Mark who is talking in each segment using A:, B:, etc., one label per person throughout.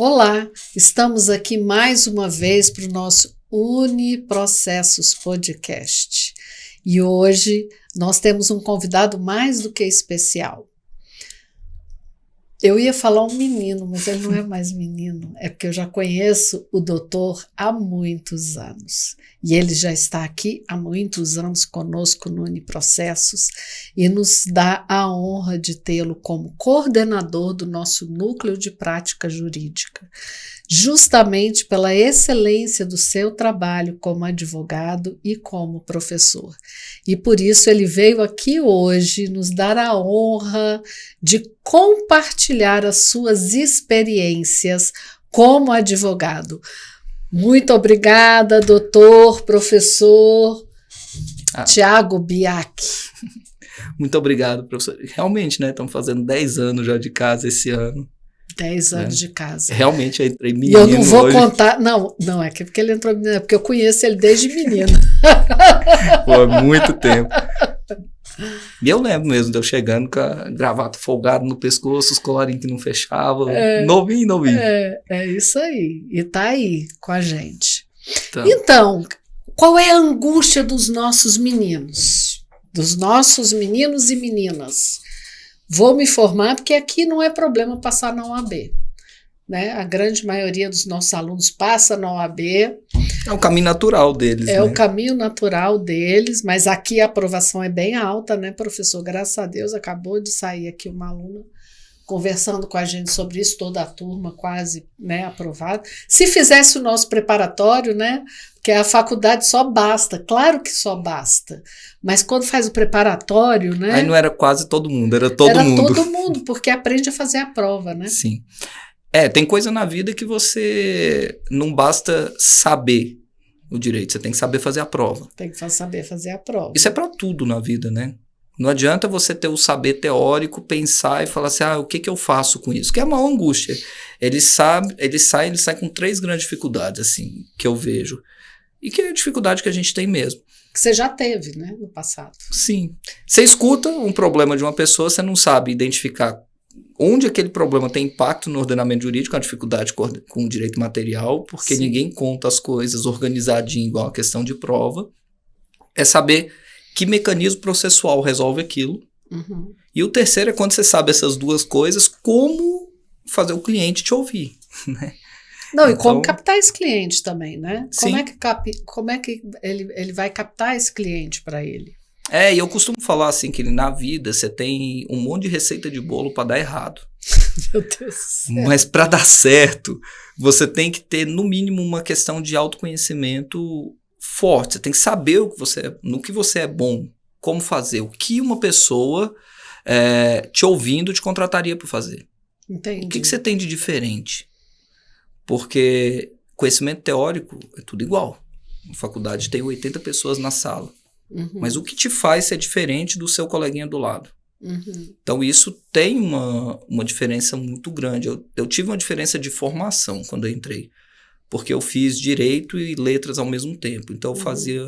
A: Olá, estamos aqui mais uma vez para o nosso Uniprocessos Podcast. E hoje nós temos um convidado mais do que especial. Eu ia falar um menino, mas ele não é mais menino, é porque eu já conheço o doutor há muitos anos. E ele já está aqui há muitos anos conosco no Uniprocessos e nos dá a honra de tê-lo como coordenador do nosso núcleo de prática jurídica, justamente pela excelência do seu trabalho como advogado e como professor. E por isso ele veio aqui hoje nos dar a honra de compartilhar as suas experiências como advogado. Muito obrigada, doutor, professor Tiago Biak.
B: Muito obrigado, professor. Realmente, né? Estamos fazendo 10 anos já de casa esse ano.
A: 10 anos de casa.
B: Realmente, eu entrei menino.
A: E eu não vou
B: hoje.
A: contar. Não é que porque ele entrou menino, é porque eu conheço ele desde menino.
B: Pô, há muito tempo. E eu lembro mesmo de eu chegando com a gravata folgada no pescoço, os colarinhos que não fechavam. Novinho.
A: É isso aí. E tá aí com a gente. Então, qual é a angústia dos nossos meninos? Dos nossos meninos e meninas? Vou me formar porque aqui não é problema passar na OAB. Né? A grande maioria dos nossos alunos passa na OAB.
B: É o caminho natural deles.
A: É, né? O caminho natural deles, mas aqui a aprovação é bem alta, né, professor? Graças a Deus, acabou de sair aqui uma aluna conversando com a gente sobre isso, toda a turma quase, né, aprovada. Se fizesse o nosso preparatório, né, porque a faculdade só basta, claro que só basta, mas quando faz o preparatório, né?
B: Aí não era quase todo mundo, era todo mundo.
A: Era todo mundo, porque aprende a fazer a prova, né?
B: Sim. Tem coisa na vida que você não basta saber o direito, você tem que saber fazer a prova.
A: Tem que saber fazer a prova.
B: Isso é para tudo na vida, né? Não adianta você ter o saber teórico, pensar e falar assim, o que eu faço com isso? Que é uma angústia. Ele sai com 3 grandes dificuldades, assim, que eu vejo. E que é a dificuldade que a gente tem mesmo.
A: Que você já teve, né, no passado.
B: Sim. Você escuta um problema de uma pessoa, você não sabe identificar onde aquele problema tem impacto no ordenamento jurídico, a dificuldade com o direito material, porque
A: Sim.
B: Ninguém conta as coisas organizadinho igual a questão de prova. É saber que mecanismo processual resolve aquilo.
A: Uhum.
B: E o terceiro é quando você sabe essas duas coisas, como fazer o cliente te ouvir, né?
A: Não, e como captar esse cliente também, né?
B: Sim.
A: Como é que ele vai captar esse cliente para ele?
B: E eu costumo falar assim, que na vida você tem um monte de receita de bolo para dar errado.
A: Meu Deus do céu.
B: Mas para dar certo, você tem que ter, no mínimo, uma questão de autoconhecimento forte. Você tem que saber no que você é bom, como fazer, o que uma pessoa te ouvindo te contrataria para fazer.
A: Entendi.
B: O que você tem de diferente? Porque conhecimento teórico é tudo igual. Na faculdade tem 80 pessoas na sala.
A: Uhum.
B: Mas o que te faz ser diferente do seu coleguinha do lado?
A: Uhum.
B: Então isso tem uma diferença muito grande. Eu tive uma diferença de formação quando eu entrei. Porque eu fiz Direito e Letras ao mesmo tempo. Então eu fazia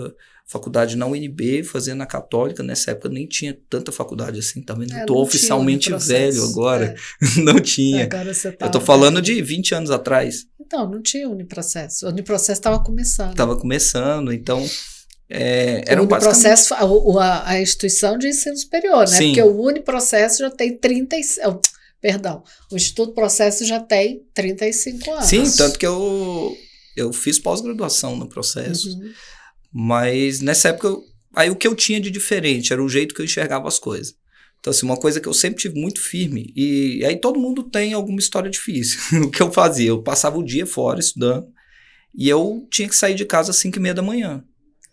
B: faculdade na UNB, fazia na Católica. Nessa época nem tinha tanta faculdade assim. Também não estou oficialmente velho agora. Não tinha.
A: Agora você tá
B: eu estou falando de 20 anos atrás.
A: Então, não tinha Uniprocesso. O Uniprocesso estava começando.
B: Estava começando, então...
A: Era o Uniprocesso, a instituição de ensino superior, né?
B: Sim.
A: Porque o Uniprocesso já tem o Instituto Processo já tem 35 anos.
B: Sim, tanto que eu fiz pós-graduação no processo.
A: Uhum.
B: Mas nessa época, aí o que eu tinha de diferente era o jeito que eu enxergava as coisas. Então, assim, uma coisa que eu sempre tive muito firme, e aí todo mundo tem alguma história difícil. O que eu fazia? Eu passava o dia fora estudando, e eu tinha que sair de casa às 5h30 da manhã.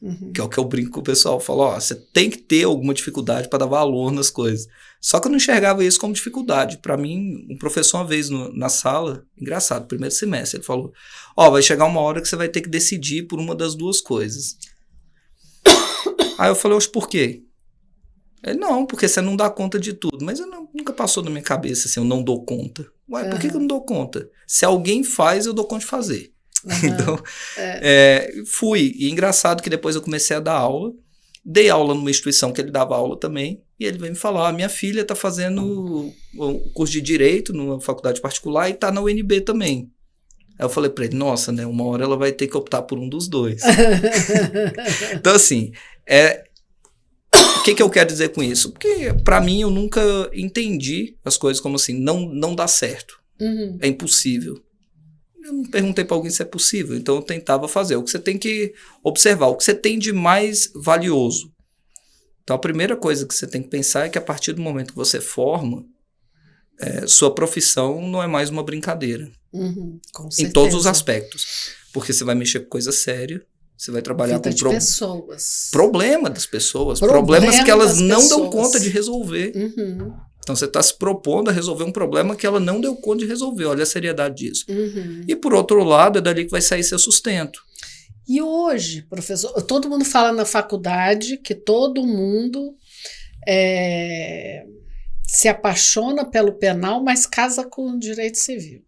A: Uhum.
B: Que é o que eu brinco com o pessoal. Eu falo, você tem que ter alguma dificuldade para dar valor nas coisas. Só que eu não enxergava isso como dificuldade. Para mim, um professor uma vez na sala, engraçado, primeiro semestre, ele falou, vai chegar uma hora que você vai ter que decidir por uma das duas coisas. Aí eu falei, por quê? Ele, não, porque você não dá conta de tudo. Mas nunca passou na minha cabeça assim, eu não dou conta. Por que eu não dou conta? Se alguém faz, eu dou conta de fazer. Uhum. Então, fui. E engraçado que depois eu comecei a dar aula. Dei aula numa instituição que ele dava aula também. E ele veio me falar, minha filha está fazendo o curso de Direito numa faculdade particular e está na UNB também. Aí eu falei para ele, nossa, né, uma hora ela vai ter que optar por um dos dois. Então, assim, o que eu quero dizer com isso? Porque, para mim, eu nunca entendi as coisas como assim, não dá certo, é impossível. Eu não perguntei para alguém se é possível, então eu tentava fazer. O que você tem que observar, o que você tem de mais valioso. Então, a primeira coisa que você tem que pensar é que a partir do momento que você forma, sua profissão não é mais uma brincadeira.
A: Com certeza.
B: Em todos os aspectos. Porque você vai mexer com coisa séria, você vai trabalhar
A: Vida
B: com
A: pessoas.
B: Problema das pessoas. Problemas que elas não dão conta de resolver. Então, você está se propondo a resolver um problema que ela não deu conta de resolver. Olha a seriedade disso. E, por outro lado, é dali que vai sair seu sustento.
A: E hoje, professor, todo mundo fala na faculdade que todo mundo se apaixona pelo penal, mas casa com o direito civil.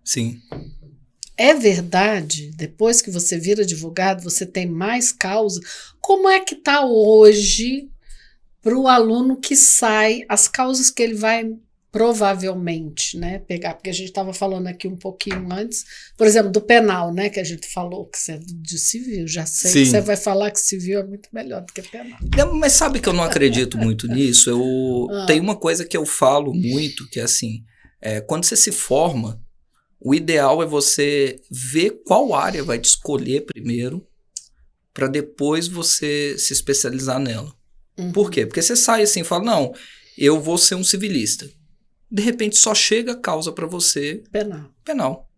B: Sim.
A: É verdade? Depois que você vira advogado, você tem mais causa? Como é que está hoje para o aluno que sai, as causas que ele vai provavelmente, né, pegar? Porque a gente estava falando aqui um pouquinho antes, por exemplo, do penal, né, que a gente falou que você é de civil, já sei. Sim. Que você vai falar que civil é muito melhor do que penal.
B: Não, mas sabe que eu não acredito muito nisso? Tem uma coisa que eu falo muito, que é assim, quando você se forma, o ideal é você ver qual área vai te escolher primeiro, para depois você se especializar nela. Por quê? Porque você sai assim e fala, não, eu vou ser um civilista. De repente só chega a causa para você penal.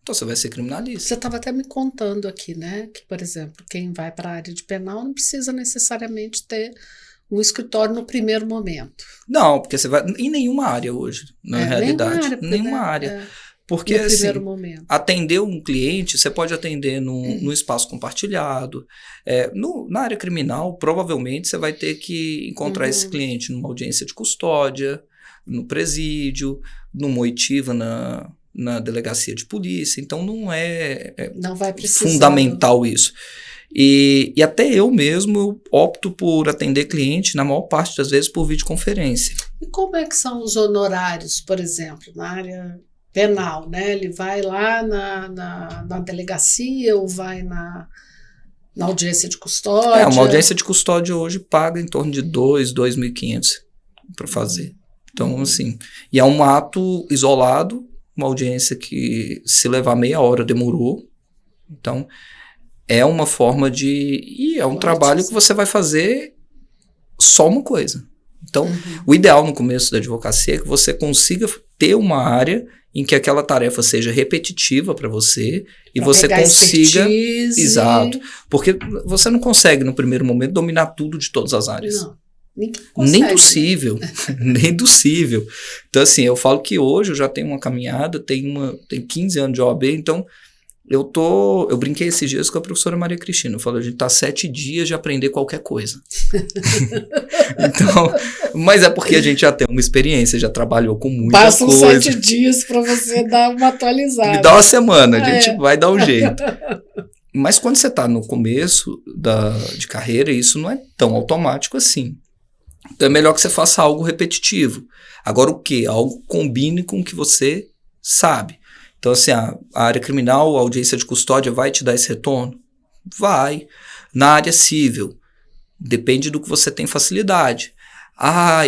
B: Então você vai ser criminalista.
A: Você estava até me contando aqui, né, que, por exemplo, quem vai para a área de penal não precisa necessariamente ter um escritório no primeiro momento.
B: Não, porque você vai em nenhuma área hoje, na realidade. Nenhuma área. Porque, assim, atender um cliente, você pode atender num espaço compartilhado. Na área criminal, provavelmente, você vai ter que encontrar esse cliente numa audiência de custódia, no presídio, numa oitiva na delegacia de polícia. Então, não
A: vai precisar
B: fundamental isso. E até eu mesmo opto por atender cliente, na maior parte das vezes, por videoconferência.
A: E como é que são os honorários, por exemplo, na área penal, né? Ele vai lá na delegacia ou vai na audiência de custódia?
B: Uma audiência de custódia hoje paga em torno de 2.500 para fazer. Então, assim, e é um ato isolado, uma audiência que se levar meia hora demorou. Então, é uma forma e é um trabalho que você vai fazer só uma coisa. Então, o ideal no começo da advocacia é que você consiga ter uma área em que aquela tarefa seja repetitiva para você e você consiga... Exato. Porque você não consegue, no primeiro momento, dominar tudo de todas as áreas.
A: Não. Nem
B: possível. Nem possível. Então, assim, eu falo que hoje eu já tenho uma caminhada, tenho 15 anos de OAB, então eu brinquei esses dias com a professora Maria Cristina. Eu falei, a gente tá 7 dias de aprender qualquer coisa. Então, mas é porque a gente já tem uma experiência, já trabalhou com muita coisa.
A: Passam 7 dias para você dar uma atualizada.
B: Me dá uma semana, a gente vai dar um jeito. Mas quando você tá no começo de carreira, isso não é tão automático assim. Então é melhor que você faça algo repetitivo. Agora o quê? Algo que combine com o que você sabe. Então, assim, a área criminal, a audiência de custódia vai te dar esse retorno? Vai. Na área civil, depende do que você tem facilidade.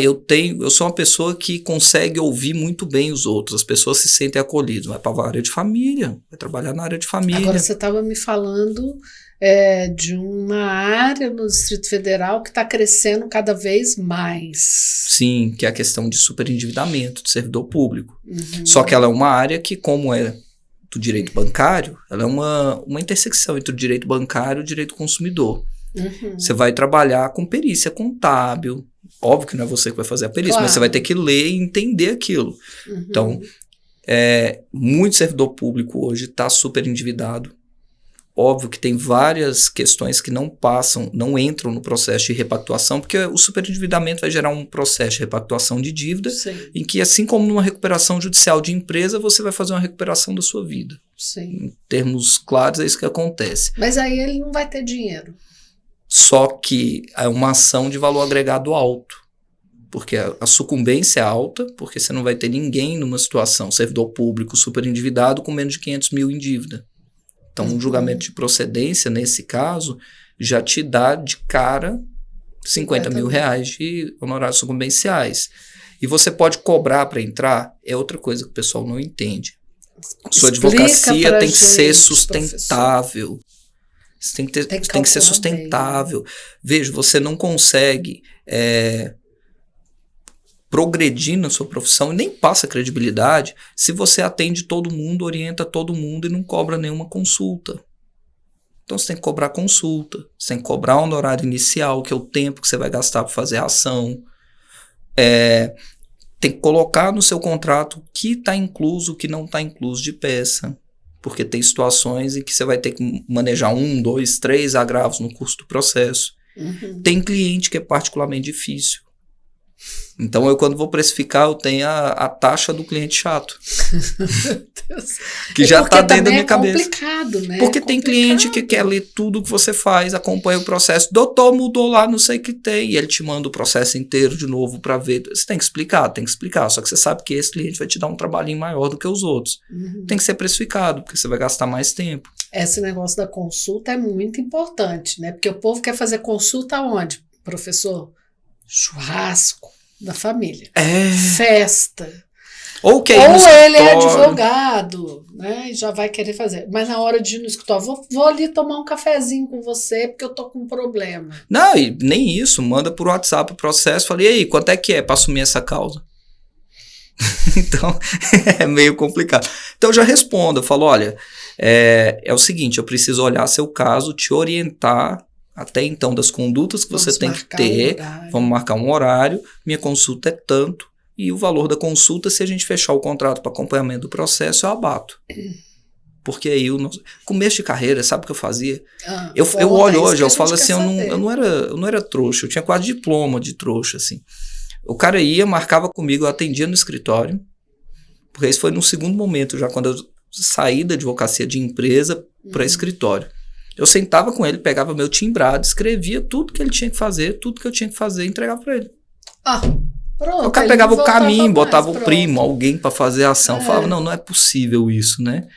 B: Eu sou uma pessoa que consegue ouvir muito bem os outros, as pessoas se sentem acolhidas. Vai para a área de família, vai trabalhar na área de família.
A: Agora você estava me falando de uma área no Distrito Federal que está crescendo cada vez mais.
B: Sim, que é a questão de superendividamento do servidor público. Só que ela é uma área que, como é do direito bancário, ela é uma intersecção entre o direito bancário e o direito consumidor. Você vai trabalhar com perícia contábil. Óbvio que não é você que vai fazer a perícia, mas você vai ter que ler e entender aquilo. Então, muito servidor público hoje está super endividado. Óbvio que tem várias questões que não entram no processo de repactuação, porque o superendividamento vai gerar um processo de repactuação de dívida, em que, assim como numa recuperação judicial de empresa, você vai fazer uma recuperação da sua vida. Em termos claros, é isso que acontece.
A: Mas aí ele não vai ter dinheiro.
B: Só que é uma ação de valor agregado alto. porque a sucumbência é alta, porque você não vai ter ninguém numa situação, servidor público super endividado com menos de 500 mil em dívida. Então, um julgamento de procedência, nesse caso, já te dá de cara 50 mil reais de honorários sucumbenciais. E você pode cobrar para entrar, é outra coisa que o pessoal não entende. Sua advocacia tem que ser sustentável. Você tem que ser sustentável. Bem. Veja, você não consegue progredir na sua profissão e nem passa credibilidade se você atende todo mundo, orienta todo mundo e não cobra nenhuma consulta. Então você tem que cobrar consulta, você tem que cobrar o honorário inicial, que é o tempo que você vai gastar para fazer a ação. Tem que colocar no seu contrato o que está incluso, o que não está incluso de peça. Porque tem situações em que você vai ter que manejar 1, 2, 3 agravos no curso do processo. Uhum. Tem cliente que é particularmente difícil. Então, eu quando vou precificar, eu tenho a taxa do cliente chato. Meu Deus. Que já está dentro da minha cabeça.
A: É complicado, né?
B: Porque tem cliente que quer ler tudo que você faz, acompanha o processo. Doutor, mudou lá, não sei o que tem. E ele te manda o processo inteiro de novo para ver. Você tem que explicar. Só que você sabe que esse cliente vai te dar um trabalhinho maior do que os outros. Uhum. Tem que ser precificado, porque você vai gastar mais tempo.
A: Esse negócio da consulta é muito importante, né? Porque o povo quer fazer consulta onde, professor? Churrasco da família, festa, ou ele é advogado, né, e já vai querer fazer, mas na hora de ir no escritório, vou ali tomar um cafezinho com você porque eu tô com um problema.
B: Não, e nem isso, manda por WhatsApp o processo, falei, e aí, quanto é que é para assumir essa causa? Então, é meio complicado. Então eu já respondo, eu falo, olha, é o seguinte, eu preciso olhar seu caso, te orientar até então das condutas que você tem que ter, vamos marcar um horário, minha consulta é tanto, e o valor da consulta, se a gente fechar o contrato para acompanhamento do processo, eu abato. Porque aí, começo de carreira, sabe o que eu fazia? Eu olho hoje, eu falo assim, eu não era trouxa, eu tinha quase diploma de trouxa, assim. O cara ia, marcava comigo, eu atendia no escritório, porque isso foi no segundo momento, já quando eu saí da advocacia de empresa para escritório. Eu sentava com ele, pegava meu timbrado, escrevia tudo que ele tinha que fazer, tudo que eu tinha que fazer e entregava para ele.
A: Pronto.
B: O cara pegava o caminho, botava o primo, alguém para fazer a ação. Falava, não é possível isso, né?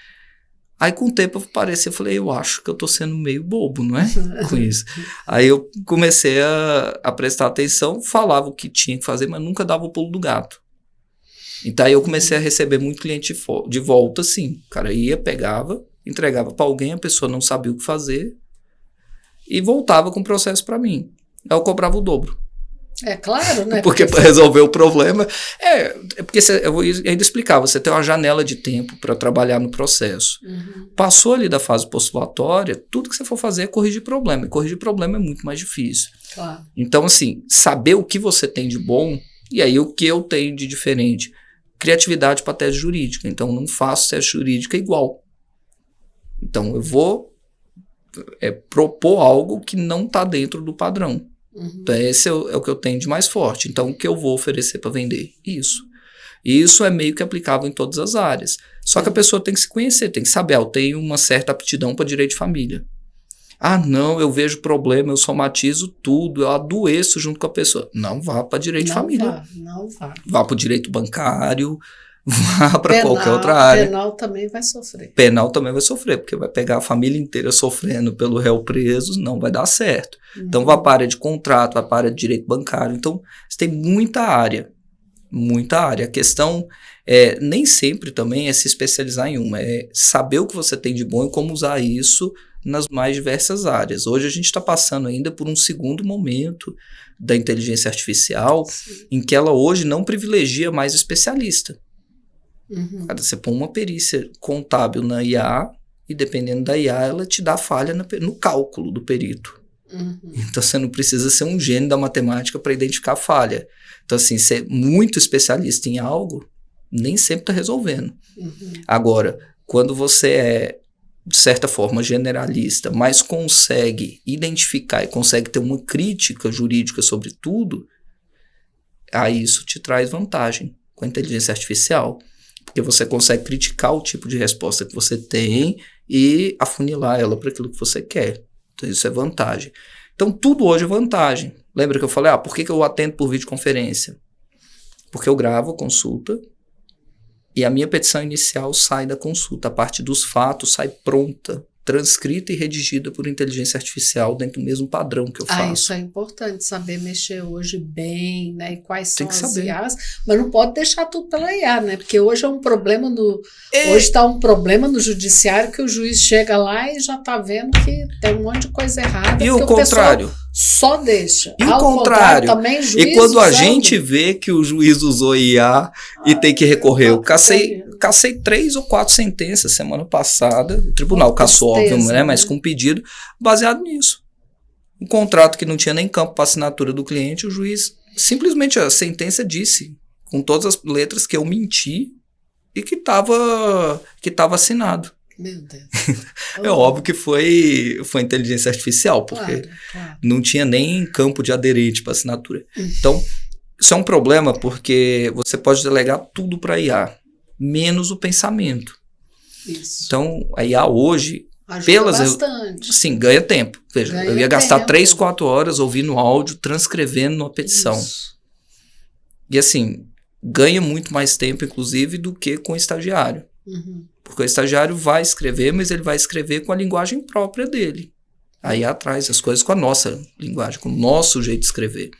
B: Aí com o tempo eu falei, eu acho que eu tô sendo meio bobo, não é? Com isso. Aí eu comecei a prestar atenção, falava o que tinha que fazer, mas nunca dava o pulo do gato. Então aí eu comecei a receber muito cliente de volta, assim. O cara ia, pegava, entregava para alguém, a pessoa não sabia o que fazer e voltava com o processo para mim. Aí eu cobrava o dobro.
A: É claro, né?
B: Porque para resolver o problema... porque eu ainda explicar, você tem uma janela de tempo para trabalhar no processo. Uhum. Passou ali da fase postulatória, tudo que você for fazer é corrigir problema. E corrigir problema é muito mais difícil.
A: Claro.
B: Então, assim, saber o que você tem de bom e aí o que eu tenho de diferente. Criatividade para tese jurídica. Então, não faço tese jurídica igual. Então, eu vou propor algo que não está dentro do padrão. Uhum. Então, esse é o que eu tenho de mais forte. Então, o que eu vou oferecer para vender? Isso. E isso é meio que aplicável em todas as áreas. Só que a pessoa tem que se conhecer, tem que saber, eu tenho uma certa aptidão para direito de família. Não, eu vejo problema, eu somatizo tudo, eu adoeço junto com a pessoa. Não vá para direito de família.
A: Não vá.
B: Vá para o direito bancário, vá para qualquer outra área.
A: Penal também vai sofrer.
B: Penal também vai sofrer, porque vai pegar a família inteira sofrendo pelo réu preso, não vai dar certo. Uhum. Então, vá para a área de contrato, vá para a área de direito bancário. Então, você tem muita área. Muita área. A questão nem sempre também é se especializar em uma, é saber o que você tem de bom e como usar isso nas mais diversas áreas. Hoje a gente está passando ainda por um segundo momento da inteligência artificial, em que ela hoje não privilegia mais o especialista. Uhum. Você põe uma perícia contábil na IA e dependendo da IA ela te dá falha no cálculo do perito. Uhum. Então você não precisa ser um gênio da matemática para identificar a falha. Então assim, ser muito especialista em algo nem sempre está resolvendo. Uhum. Agora, quando você é de certa forma generalista, mas consegue identificar e consegue ter uma crítica jurídica sobre tudo, aí isso te traz vantagem com a inteligência artificial. Porque você consegue criticar o tipo de resposta que você tem e afunilar ela para aquilo que você quer. Então, isso é vantagem. Então, tudo hoje é vantagem. Lembra que eu falei, por que eu atendo por videoconferência? Porque eu gravo a consulta e a minha petição inicial sai da consulta. A parte dos fatos sai pronta, transcrita e redigida por inteligência artificial dentro do mesmo padrão que eu faço.
A: Isso é importante, saber mexer hoje bem, né? E quais são as
B: saber.
A: IAs, mas não pode deixar tudo pela IA, né? Porque hoje é um problema hoje está um problema no judiciário que o juiz chega lá e já está vendo que tem um monte de coisa errada.
B: E o contrário?
A: Só deixa.
B: E o contrário?
A: Também juiz
B: e quando a gente vê que o juiz usou IA e tem que recorrer, eu cassei 3 ou 4 sentenças semana passada, o tribunal cassou, óbvio, né? Mas com pedido baseado nisso. Um contrato que não tinha nem campo para assinatura do cliente, o juiz, simplesmente a sentença disse, com todas as letras, que eu menti e que estava assinado.
A: Meu Deus.
B: É óbvio que foi inteligência artificial, porque não tinha nem campo de aderente para assinatura. Então, isso é um problema porque você pode delegar tudo para a IA, menos o pensamento.
A: Isso.
B: Então, a IA hoje,
A: ajuda bastante.
B: Sim, ganha tempo. Veja, eu ia gastar 3, 4 horas ouvindo áudio, transcrevendo uma petição. Isso. E assim, ganha muito mais tempo, inclusive, do que com o estagiário. Porque o estagiário vai escrever, mas ele vai escrever com a linguagem própria dele. Aí atrás as coisas com a nossa linguagem, com o nosso jeito de escrever.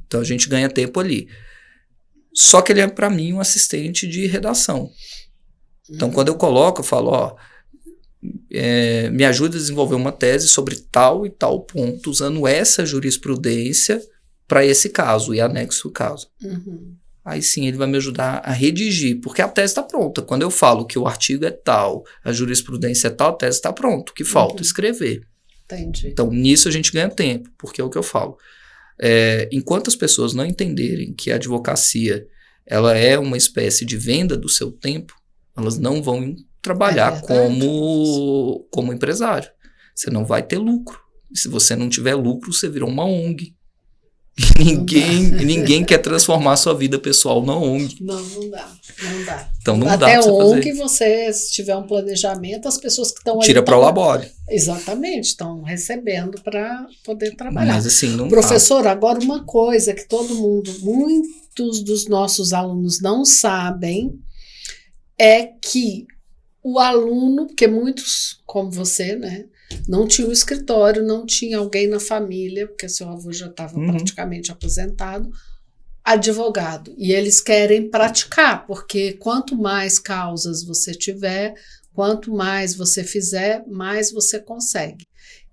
B: Então a gente ganha tempo ali. Só que ele é, para mim, um assistente de redação. Então quando eu coloco, eu falo, me ajuda a desenvolver uma tese sobre tal e tal ponto, usando essa jurisprudência para esse caso, e anexo o caso. Aí sim ele vai me ajudar a redigir, porque a tese está pronta. Quando eu falo que o artigo é tal, a jurisprudência é tal, a tese está pronta. O que falta? Escrever.
A: Entendi.
B: Então, nisso a gente ganha tempo, porque é o que eu falo. Enquanto as pessoas não entenderem que a advocacia ela é uma espécie de venda do seu tempo, elas não vão trabalhar como empresário. Você não vai ter lucro. E se você não tiver lucro, você virou uma ONG. Ninguém quer transformar a sua vida pessoal na ONG.
A: Não dá.
B: Então não
A: até
B: dá pra
A: ONG, você, se tiver um planejamento, as pessoas que estão ali...
B: Tira pro labore.
A: Exatamente, estão recebendo para poder trabalhar.
B: Mas assim, não
A: Professor, agora uma coisa que muitos dos nossos alunos não sabem, é que o aluno, porque muitos, como você, né, não tinha um escritório, não tinha alguém na família, porque seu avô já estava praticamente aposentado, advogado. E eles querem praticar, porque quanto mais causas você tiver, quanto mais você fizer, mais você consegue.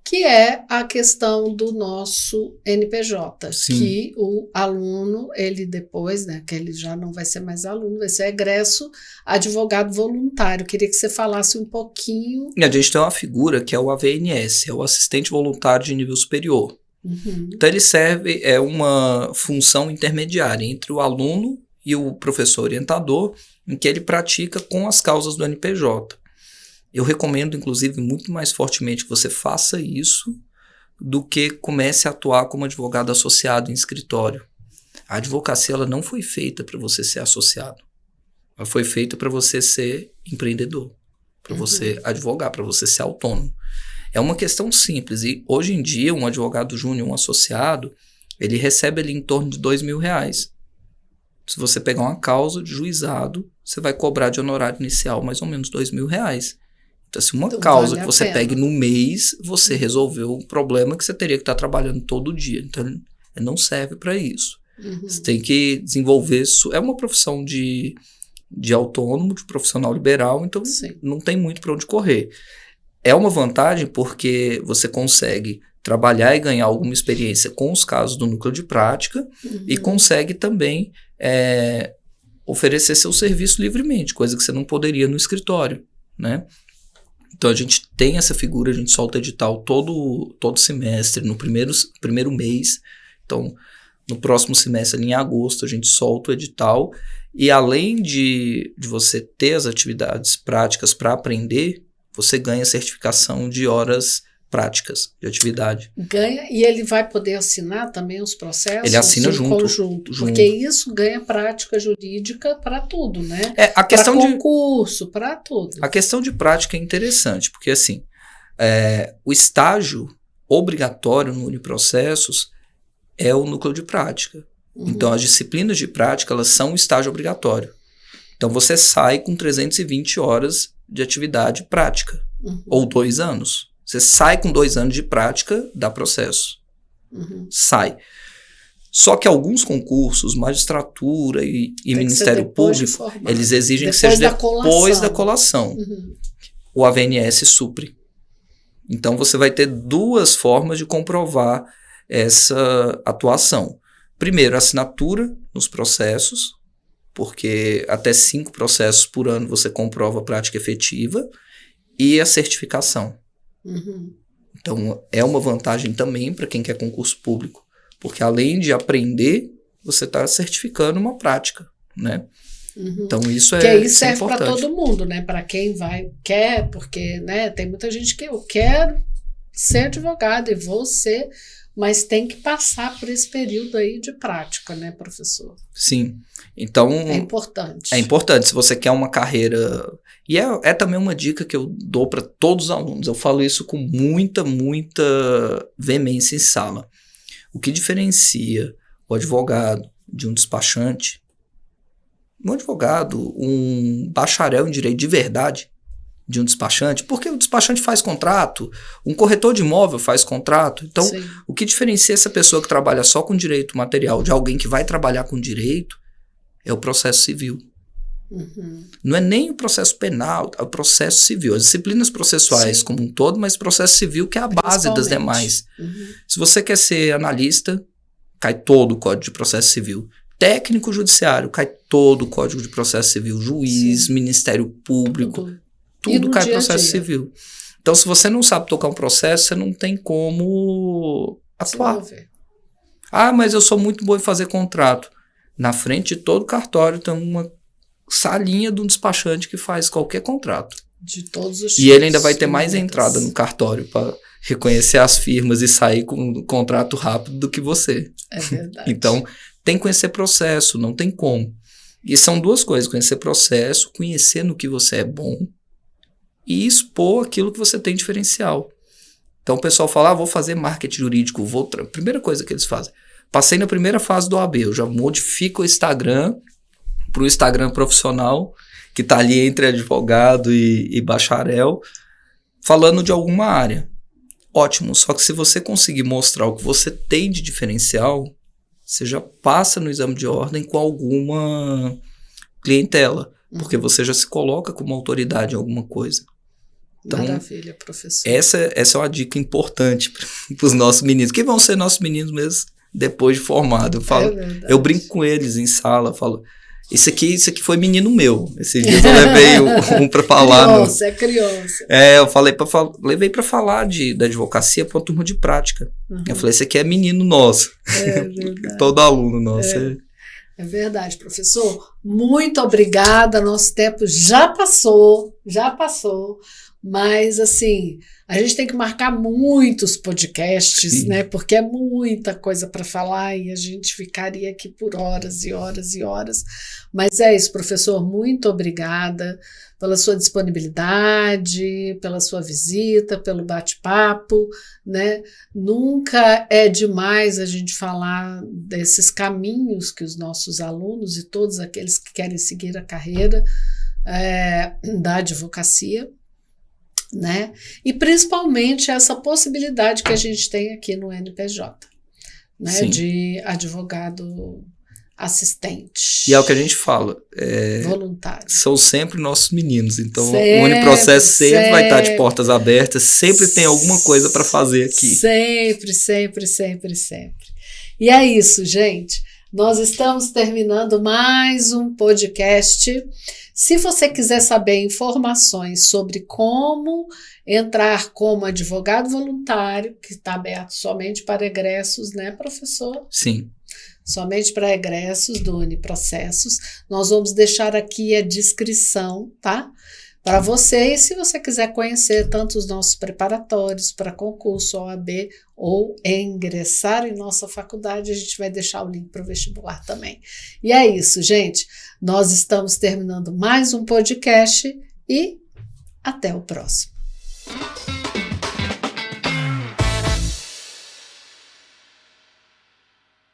A: Que é a questão do nosso NPJ, que o aluno, ele depois, né, que ele já não vai ser mais aluno, vai ser egresso advogado voluntário. Queria que você falasse um pouquinho.
B: E a gente tem uma figura que é o AVNS, é o assistente voluntário de nível superior. Então ele serve, é uma função intermediária entre o aluno e o professor orientador, em que ele pratica com as causas do NPJ. Eu recomendo, inclusive, muito mais fortemente que você faça isso do que comece a atuar como advogado associado em escritório. A advocacia ela não foi feita para você ser associado. Ela foi feita para você ser empreendedor, para você advogar, para você ser autônomo. É uma questão simples. E hoje em dia, um advogado júnior, um associado, ele recebe ali em torno de R$2.000. Se você pegar uma causa de juizado, você vai cobrar de honorário inicial mais ou menos R$2.000. Então, se uma causa que você pegue no mês, você resolveu um problema que você teria que estar trabalhando todo dia. Então, ele não serve para isso. Você tem que desenvolver isso. É uma profissão de autônomo, de profissional liberal, então não tem muito para onde correr. É uma vantagem porque você consegue trabalhar e ganhar alguma experiência com os casos do núcleo de prática e consegue também oferecer seu serviço livremente, coisa que você não poderia no escritório, né? Então a gente tem essa figura, a gente solta edital todo semestre, no primeiro mês. Então no próximo semestre, ali em agosto, a gente solta o edital e além de você ter as atividades práticas para aprender, você ganha certificação de horas práticas de atividade.
A: Ganha, e ele vai poder assinar também os processos?
B: Ele assina junto.
A: Conjunto, porque isso ganha prática jurídica para tudo, né?
B: A questão
A: para concurso, para tudo.
B: A questão de prática é interessante, porque assim, o estágio obrigatório no Uniprocessos é o núcleo de prática. Então, as disciplinas de prática, elas são estágio obrigatório. Então, você sai com 320 horas de atividade prática, ou 2 anos. Você sai com 2 anos de prática, dá processo. Sai. Só que alguns concursos, magistratura e Ministério Público, eles exigem que seja depois da colação. O AVNS supre. Então, você vai ter 2 formas de comprovar essa atuação. Primeiro, assinatura nos processos, porque até 5 processos por ano você comprova a prática efetiva, e a certificação. Então, é uma vantagem também para quem quer concurso público, porque além de aprender, você está certificando uma prática, né? Então, isso é importante. Que isso serve para todo
A: mundo, né? Para quem quer, porque, né, tem muita gente que eu quero ser advogado e vou ser, mas tem que passar por esse período aí de prática, né, professor?
B: Sim. Então,
A: é importante.
B: É importante. Se você quer uma carreira... E é também uma dica que eu dou para todos os alunos. Eu falo isso com muita veemência em sala. O que diferencia o advogado de um despachante, um bacharel em direito de verdade, de um despachante, porque o despachante faz contrato, um corretor de imóvel faz contrato. Então, sim, o que diferencia essa pessoa que trabalha só com direito material de alguém que vai trabalhar com direito é o processo civil. Não é nem o processo penal, é o processo civil. As disciplinas processuais, sim, como um todo, mas o processo civil que é a base das demais. Se você quer ser analista, cai todo o Código de Processo Civil. Técnico judiciário, cai todo o Código de Processo Civil. Juiz, sim, Ministério Público, tudo cai processo civil. Então, se você não sabe tocar um processo, você não tem como atuar. Ah, mas eu sou muito bom em fazer contrato. Na frente de todo cartório tem uma salinha de um despachante que faz qualquer contrato.
A: De todos os
B: E ele ainda vai ter mais entrada no cartório para reconhecer as firmas e sair com um contrato rápido do que você.
A: É verdade.
B: Então, tem que conhecer processo, não tem como. E são 2 coisas, conhecer processo, conhecer no que você é bom e expor aquilo que você tem diferencial. Então, o pessoal fala, vou fazer marketing jurídico, primeira coisa que eles fazem. Passei na primeira fase do OAB, eu já modifico o Instagram para o Instagram profissional, que está ali entre advogado e bacharel, falando de alguma área. Ótimo, só que se você conseguir mostrar o que você tem de diferencial, você já passa no exame de ordem com alguma clientela, porque você já se coloca como autoridade em alguma coisa. Então,
A: maravilha, professor.
B: Essa é uma dica importante para os nossos meninos, que vão ser nossos meninos mesmo depois de formado. Eu brinco com eles em sala, falo... Isso aqui foi menino meu. Esses dias eu levei um para falar.
A: É criança.
B: Eu levei para falar da advocacia para uma turma de prática. Eu falei, esse aqui é menino nosso.
A: É verdade.
B: Todo aluno nosso.
A: É verdade, professor. Muito obrigada. Nosso tempo já passou. Mas, assim, a gente tem que marcar muitos podcasts, sim, né? Porque é muita coisa para falar e a gente ficaria aqui por horas e horas e horas. Mas é isso, professor. Muito obrigada pela sua disponibilidade, pela sua visita, pelo bate-papo, né? Nunca é demais a gente falar desses caminhos que os nossos alunos e todos aqueles que querem seguir a carreira da advocacia, né? E principalmente essa possibilidade que a gente tem aqui no NPJ, né? Sim. De advogado assistente.
B: E é o que a gente fala.
A: Voluntário.
B: São sempre nossos meninos. Então, o Uniprocesso sempre vai estar de portas abertas, sempre tem alguma coisa para fazer aqui.
A: Sempre. E é isso, gente. Nós estamos terminando mais um podcast. Se você quiser saber informações sobre como entrar como advogado voluntário, que está aberto somente para egressos, né, professor?
B: Sim.
A: Somente para egressos do Uniprocessos. Nós vamos deixar aqui a descrição, tá? Para você, e se você quiser conhecer tanto os nossos preparatórios para concurso OAB ou ingressar em nossa faculdade, a gente vai deixar o link para o vestibular também. E é isso, gente. Nós estamos terminando mais um podcast e até o próximo.